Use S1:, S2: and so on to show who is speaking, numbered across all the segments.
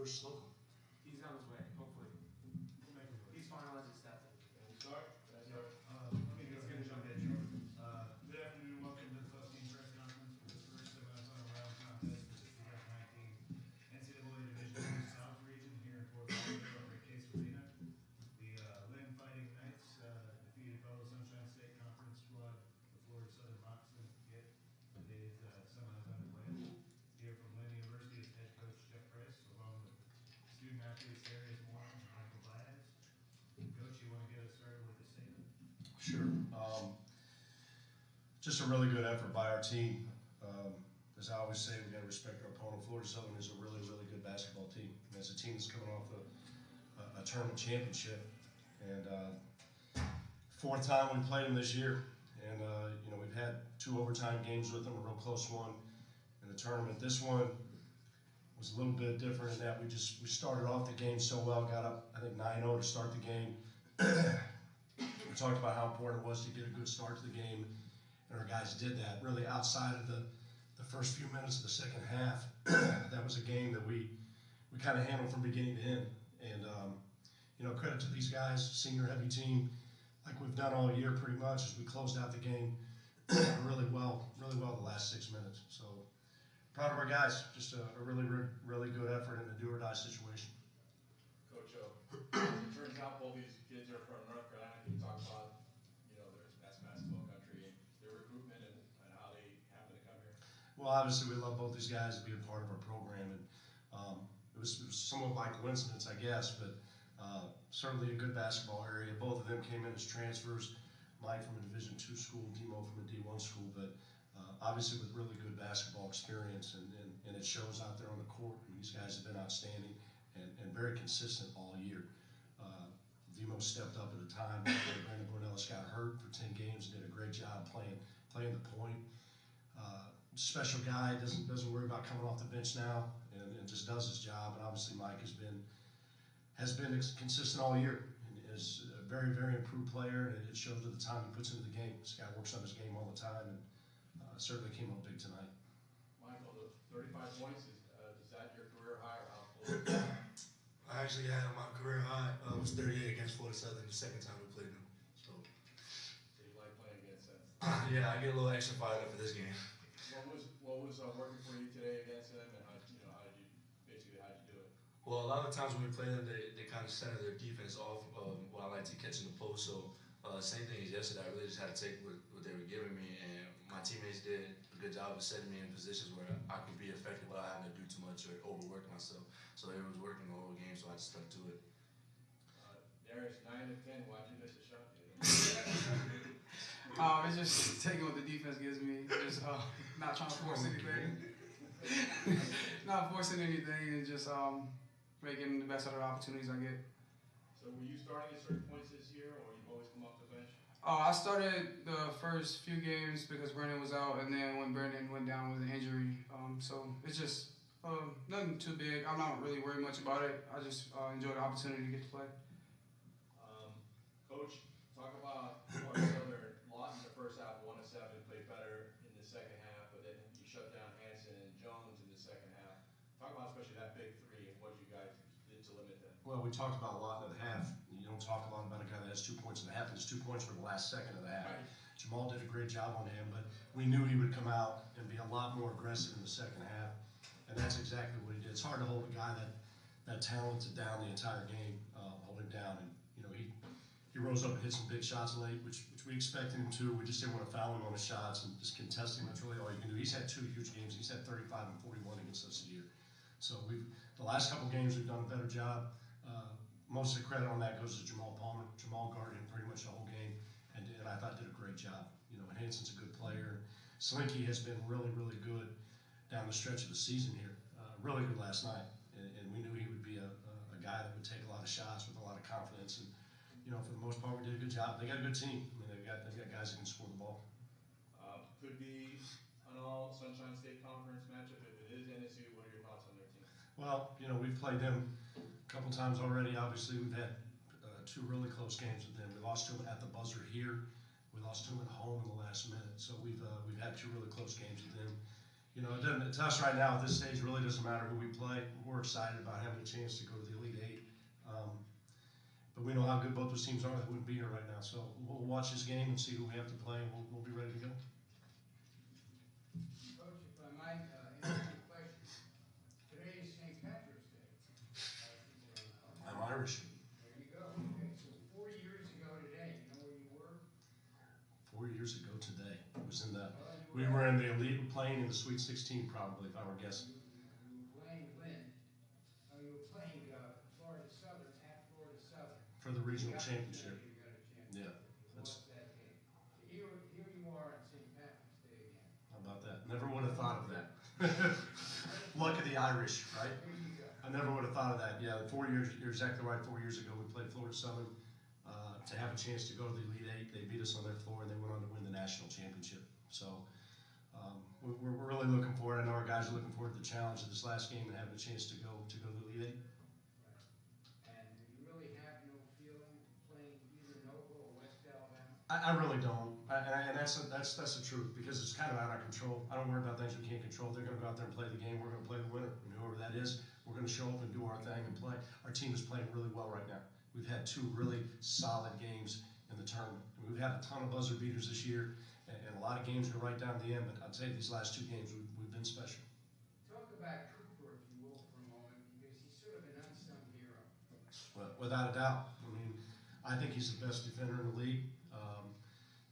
S1: Coach Slocum?
S2: He's on his way, hopefully. He's finalizing stuff.
S3: Can we start? Can I start?
S4: Let me go ahead and jump in, George. Good afternoon, welcome to the Postgame press conference for the first semifinal round contest for the 2019 NCAA Division II South region here in Fort Lauderdale over at Case Arena. The Lynn Fighting Knights defeated fellow Sunshine State Conference squad, the Florida Southern Moxie, get today's semis underway. Here from Lynn University is head coach Jeff Price, along with student athletes Darius Moore and Michael Baez. Coach, you want to get us started with a statement?
S1: Sure. Just a really good effort by our team. As I always say, we got to respect our opponent. Florida Southern is a really, really good basketball team. And as a team that's coming off a tournament championship, and fourth time we played them this year. And you know, we've had 2 overtime games with them, a real close one in the tournament. This one was a little bit different in that we started off the game so well, got up I think 9-0 to start the game. We talked about how important it was to get a good start to the game, and our guys did that. Really, outside of the first few minutes of the second half, that was a game that we kind of handled from beginning to end. And you know, credit to these guys, senior heavy team, like we've done all year pretty much, as we closed out the game really well the last 6 minutes. So proud of our guys. Just a really good effort in a do or die situation.
S3: Coach, it turns out both these kids are from North Carolina. Can you talk about, you know, their basketball country and their recruitment and how they happen to come here?
S1: Well, obviously we love both these guys to be a part of our program, and it was somewhat by coincidence, I guess, but certainly a good basketball area. Both of them came in as transfers. Mike from a Division II school, Demo from a D1 school, but obviously with really good basketball experience, and it shows out there on the court. And these guys have been outstanding and very consistent all year. Demo stepped up at a time when Brandon Bornellis got hurt for 10 games and did a great job playing the point. Special guy, doesn't worry about coming off the bench now, and just does his job. And obviously Mike has been consistent all year, and is a very improved player, and it shows at the time he puts into the game. This guy works on his game all the time, and certainly came up big tonight.
S3: Michael, the 35 points, is that your career high or how close?
S5: I actually had my career high. It was 38 against Florida Southern the second time we played them. So
S3: you like playing against them?
S5: yeah, I get a little extra fired up for this game.
S3: What was working for you today against them, and how did you do it?
S5: Well, a lot of times when we play them, they kind of center their defense off what I like to catch in the post. So same thing as yesterday, I really just had to take what they were giving me, and my teammates did a good job of setting me in positions where I could be effective without having to do too much or overwork myself. So it was working the whole game, so I just stuck to it.
S3: Darius, 9 of 10, why'd you miss the shot?
S2: It's just taking what the defense gives me, just not trying to force anything. Not forcing anything, and just making the best out of the opportunities I get.
S3: So were you starting at certain points this year, or you've always come off the bench?
S2: I started the first few games because Brandon was out, and then when Brandon went down with an injury. So it's just nothing too big. I'm not really worried much about it. I just enjoy the opportunity to get to play.
S3: Coach, talk about Florida Southern lost in the first half, 1-7, played better in the second half, but then you shut down Hanson and Jones in the second half. Talk about especially that big three and what you guys did to limit them.
S1: Well, we talked about a lot in the half. You don't talk a lot about a guy that has 2 points in the half, and his 2 points were the last second of the half.
S3: Right.
S1: Jamal did a great job on him, but we knew he would come out and be a lot more aggressive in the second half, and that's exactly what he did. It's hard to hold a guy that talented down the entire game, hold him down, and you know, he rose up and hit some big shots late, which we expected him to. We just didn't want to foul him on his shots and just contest him. That's really all you can do. He's had 2 huge games. He's had 35 and 41 against us a year. So the last couple games we've done a better job. Most of the credit on that goes to Jamal Palmer. Jamal guarded him pretty much the whole game, and I thought did a great job. You know, and Hanson's a good player. Slinky has been really good down the stretch of the season here. Really good last night, and we knew he would be a guy that would take a lot of shots with a lot of confidence. And you know, for the most part, we did a good job. They got a good team. I mean, they've got guys that can score the ball.
S3: Could be an all Sunshine State Conference matchup. If it is NSU, what are your thoughts on their team?
S1: Well, you know, we've played them a couple times already. Obviously, we've had 2 really close games with them. We lost to them at the buzzer here. We lost to them at home in the last minute. So we've had 2 really close games with them. You know, it to us right now at this stage, it really doesn't matter who we play. We're excited about having a chance to go to the Elite Eight. But we know how good both those teams are. They wouldn't be here right now. So we'll watch this game and see who we have to play, and we'll be ready to go.
S6: Coach, if I might, answer your question. Today is St. Patrick's Day.
S1: I'm Irish.
S6: There you go. Okay, so 4 years ago today, you know where you were?
S1: 4 years ago today, it was in the. We were in the Elite, playing in the Sweet 16 probably, if I were guessing.
S6: You were playing Lynn. You were playing Florida Southern at Florida Southern.
S1: For the regional championship.
S6: You got a championship.
S1: Yeah,
S6: You
S1: that's-
S6: lost that game. So here you are on St. Patrick's Day again.
S1: How about that? Never would have thought of that. Luck of the Irish, right?
S6: There you go.
S1: I never would have thought of that. Yeah, 4 years, you're exactly right. 4 years ago, we played Florida Southern to have a chance to go to the Elite Eight. They beat us on their floor, and they went on to win the national championship. So we're really looking forward. I know our guys are looking forward to the challenge of this last game and having a chance to go to the Elite Eight.
S6: And you really have no feeling playing either Nova or West Alabama?
S1: I really don't, and that's the truth, because it's kind of out of our control. I don't worry about things we can't control. They're going to go out there and play the game. We're going to play the winner, and whoever that is, we're going to show up and do our thing and play. Our team is playing really well right now. We've had 2 really solid games in the tournament. We've had a ton of buzzer beaters this year, and a lot of games go right down to the end. But I'd say these last 2 games we've been special.
S6: Talk about Cooper, if you will, for a moment, because he's sort of an unsung hero.
S1: Well, without a doubt. I mean, I think he's the best defender in the league.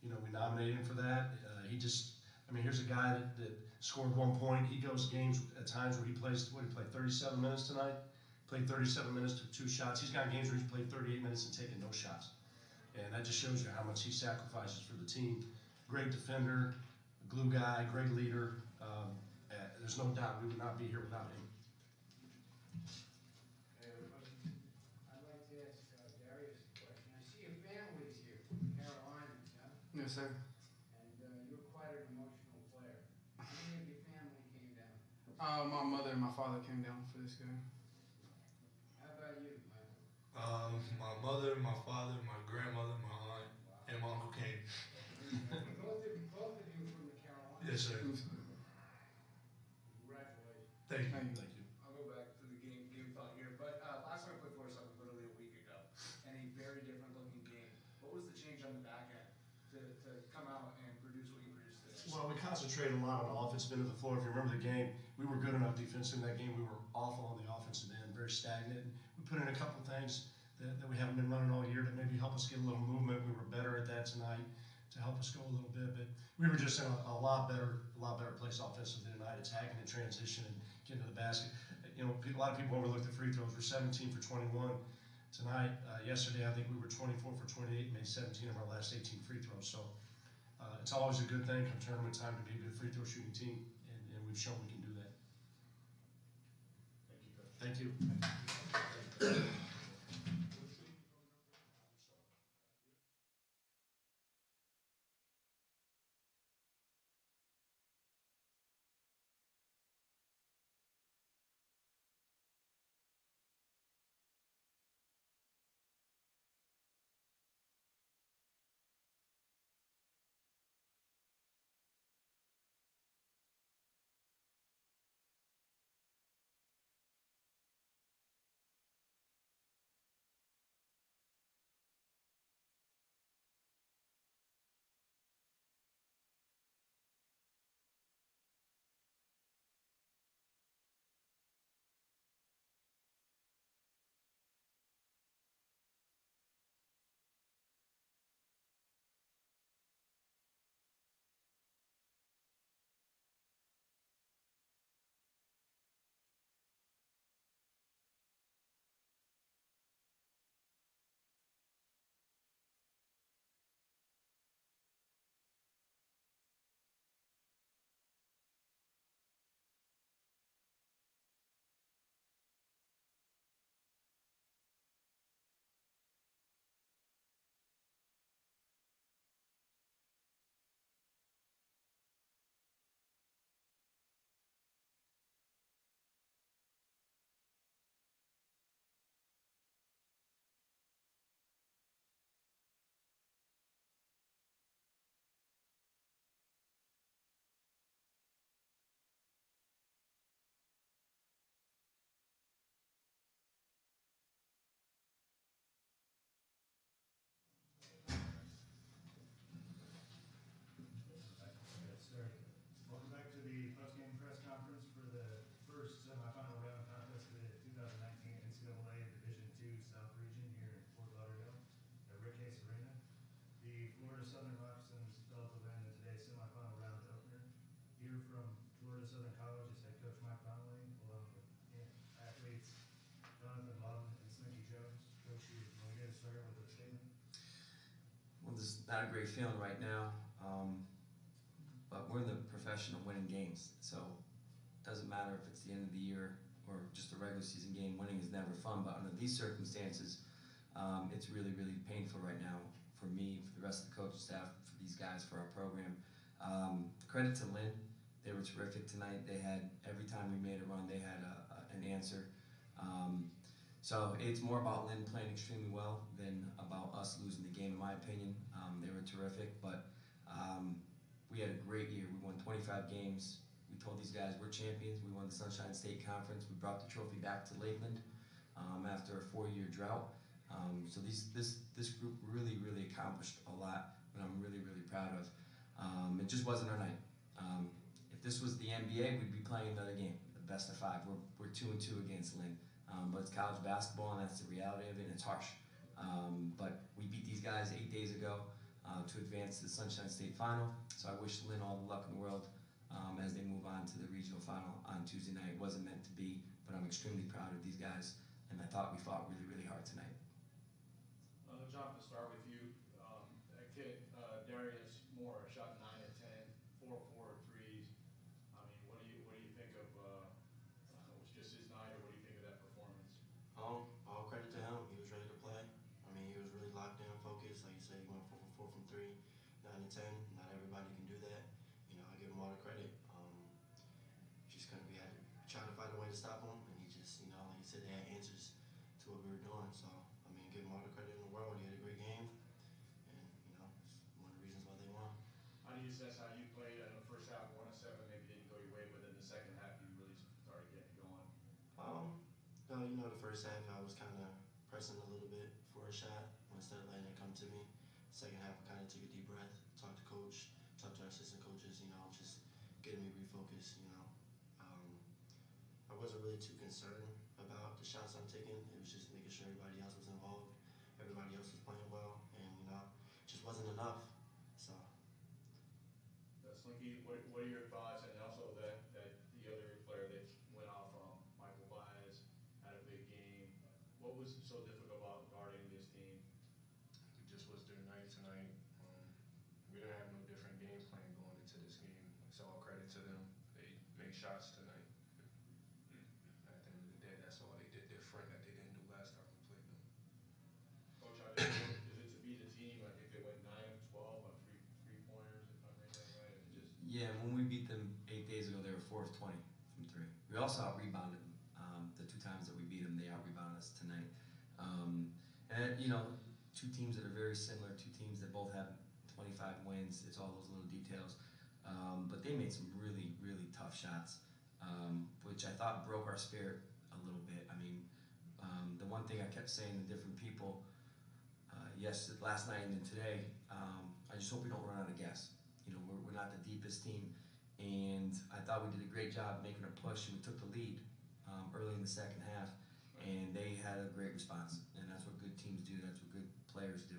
S1: We nominated him for that. Here's a guy that scored 1 point. He goes games at times where he played 37 minutes tonight? Played 37 minutes, took 2 shots. He's got games where he's played 38 minutes and taken no shots. And that just shows you how much he sacrifices for the team. Great defender, glue guy, great leader. There's no doubt we would not be here without him.
S6: I'd like to ask Darius a question. I see your family's here from the Carolinas, huh?
S2: Yes, sir.
S6: And you're quite an emotional player. How many of your family came down?
S2: My mother and my father came down for this game.
S6: How about you, Michael?
S5: My mother, my father, my grandmother, my aunt, and my uncle came.
S6: Both of you from the Carolinas?
S5: Yes, sir.
S6: Congratulations.
S5: Thank you.
S2: Thank you.
S1: Thank you.
S7: I'll go back to the game thought here, but last time I played Florida Southern literally a week ago, and a very different looking game. What was the change on the back end to come out and produce what you produced today?
S1: Well, we concentrated a lot on offense end of the floor. If you remember the game, we were good enough defense in that game. We were awful on the offensive end, very stagnant. We put in a couple things that we haven't been running all year to maybe help us get a little movement. We were better at that tonight to help us go a little bit, but we were just in a lot better place offensively tonight, attacking and transition and getting to the basket. A lot of people overlook the free throws. We're 17 for 21 tonight. Yesterday, I think we were 24 for 28, made 17 of our last 18 free throws. So it's always a good thing come tournament time to be a good free throw shooting team, and we've shown we can do that.
S3: Thank you, Coach.
S1: Thank you.
S4: Southern Roxton's Delta Lynn in today's semifinal round opener. Here from Florida Southern College is head coach Mike Donnelly, along with athletes Jonathan Lawton and Slinky Jones. Coach, you want to get us started with a statement?
S8: Well, this is not a great feeling right now, but we're in the profession of winning games. So it doesn't matter if it's the end of the year or just a regular season game. Winning is never fun, but under these circumstances, it's really, really painful right now for me, for the rest of the coaching staff, for these guys, for our program. Credit to Lynn. They were terrific tonight. They had, every time we made a run, they had an answer. So it's more about Lynn playing extremely well than about us losing the game, in my opinion. They were terrific, but we had a great year. We won 25 games. We told these guys we're champions. We won the Sunshine State Conference. We brought the trophy back to Lakeland after a 4-year drought. So this group really, really accomplished a lot, and I'm really, really proud of. It just wasn't our night. If this was the NBA, we'd be playing another game, the best of 5. We're 2-2 against Lynn. But it's college basketball, and that's the reality of it, and it's harsh. But we beat these guys 8 days ago to advance to the Sunshine State Final. So I wish Lynn all the luck in the world as they move on to the regional final on Tuesday night. It wasn't meant to be, but I'm extremely proud of these guys, and I thought we fought really, really hard tonight.
S3: John, to start with you, that kid, Darius Moore, shot 9 of 10, 4 threes. I mean, what do you think of, it was just his night, or what do you think of that performance?
S9: All credit to him. He was ready to play. I mean, he was really locked in, focused. Like you said, he went 4 from 3, 9 of 10. Not everybody can do that. You know, I give him all the credit. Just gonna be trying to find a way to stop him, and he just, you know, like you said, they had answers to what we were doing. So, I mean, give him all the credit in the world. He had a great game, and you know, it's one of the reasons why they won.
S3: How do you assess how you played? I know first half 1 of 7 maybe didn't go your way, but then the second half you really started getting going.
S9: No, you know, the first half I was kind of pressing a little bit for a shot instead of letting it come to me. Second half I kind of took a deep breath, talked to coach, talked to our assistant coaches, you know, just getting me refocused, you know. I wasn't really too concerned about the shots I'm taking. It was just making sure everybody else was involved, everybody else was playing well, and, you know, just wasn't enough. So.
S3: Slinky, what are your thoughts? And also that the other player that went off, Michael Baez, had a big game. What was so difficult about guarding this team?
S10: It just was their night tonight. We didn't have no different game plan going into this game. It's all credit to them. They make shots tonight. At the end of the day, that's all they did different that they didn't do last time we played them.
S3: Coach, how difficult is it to beat a team? I think they went 9 of 12 on three-pointers, if I'm reading that right.
S8: Yeah, when we beat them 8 days ago, they were 4 of 20 from 3. We also out-rebounded them. The 2 times that we beat them, they out-rebounded us tonight. And, you know, 2 teams that are very similar, 2 teams that both have 25 wins. It's all those little details. But they made some really, really tough shots, which I thought broke our spirit a little bit. I mean, the one thing I kept saying to different people, last night and then today, I just hope we don't run out of gas. You know, we're not the deepest team, and I thought we did a great job making a push, and we took the lead early in the second half, and they had a great response, and that's what good teams do, that's what good players do.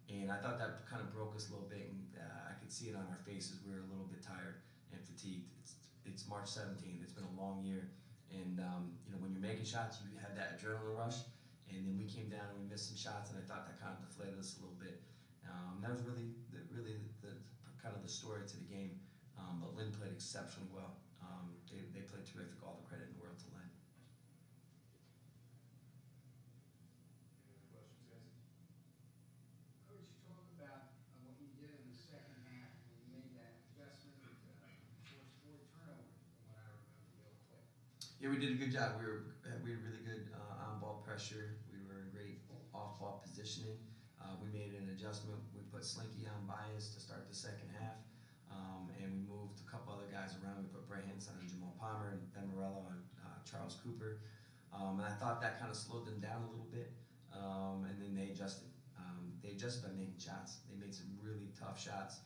S8: And I thought that kind of broke us a little bit, and I could see it on our faces. We were a little bit tired and fatigued. It's March 17th, it's been a long year, and you know, when you're making shots, you have that adrenaline rush, and then we came down and we missed some shots, and I thought that kind of deflated us a little bit. That was really the kind of the story to the game. But Lynn played exceptionally well. They played terrific. All the credit in the world to Lynn.
S3: Any other questions, guys?
S6: Coach, talk about what you did in the second half when you made that adjustment, forced 4 turnovers, from what I remember real quick.
S8: Yeah, we did a good job. We had really good on-ball pressure. We were in great off-ball positioning. We made an adjustment. We put Slinky on Baez to start the second half, and we moved a couple other guys around. We put Bray Henson on Jamal Palmer, and Ben Morello on Charles Cooper. And I thought that kind of slowed them down a little bit, and then they adjusted. They adjusted by making shots. They made some really tough shots,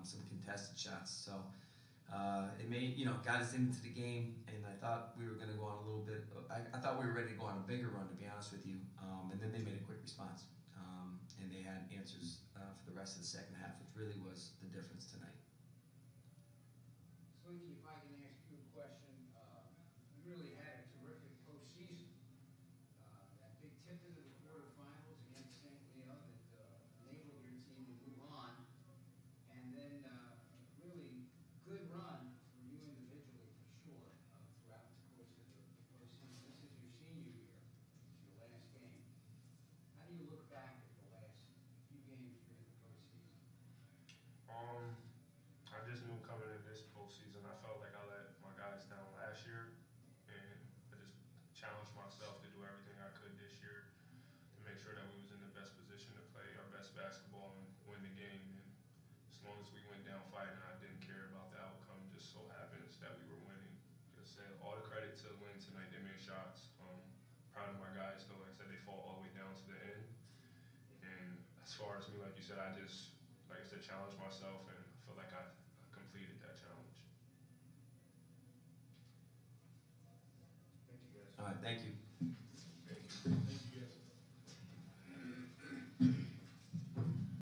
S8: some contested shots. So it made, you know, got us into the game, and I thought we were going to go on a little bit. I thought we were ready to go on a bigger run, to be honest with you. And then they made a quick response. and they had answers for the rest of the second half, which really was the difference tonight.
S6: Slinky, if I can ask you a question, you really had a terrific postseason. That big tip into the quarterfinals against St. Leo that enabled your team to move on, and then really good run for you individually for sure throughout the course of the postseason. This is your senior year, it's your last game. How do you look back at the last few games during the postseason?
S10: I just knew coming in this postseason, I felt like I let my guys down last year, and I just challenged myself to do everything I could this year to make sure that we was in the best position to play our best basketball and win the game. And as long as we went down fighting, I didn't care about the outcome. Just so happens that we were winning. Just said all the credit to Lynn tonight. They made shots. Proud of my guys though. Like I said, they fought all the way down to the end. And as far as me, like you said, I just, like I said, challenged myself, and I feel like I completed that challenge.
S4: Thank you, guys.
S8: All right, thank you.